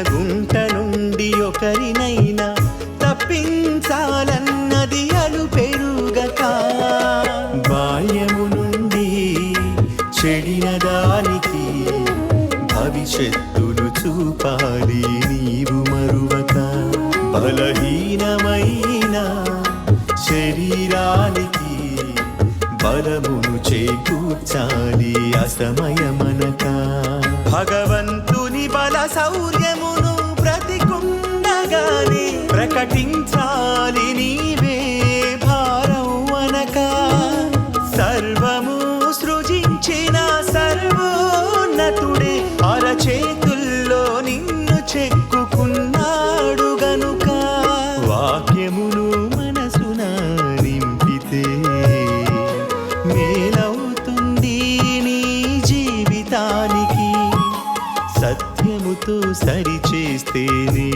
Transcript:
గుంట నుండి ఒకరినైనా తప్పించాలన్నది అలు పెరుగక బాల్యము నుండి చెడిన దానికి భవిష్యత్తును చూపాలి నీవు మరువక బలహీనమైన శరీరానికి బలమును చేకూర్చాలి అసమయమనక భగవంతుని బల శౌర్యమును బ్రతికుండగానే ప్రకటించాలి నీవే భారం అనక సర్వము సృజించిన సర్వోన్నతుడే అరచేతుల్లో నిన్ను చెక్కుకున్నాడు గనుక వాక్యమును మనసున నింపితే మేలవుతుంది నీ జీవితానికి సత్యముతో సరిచేస్తేనే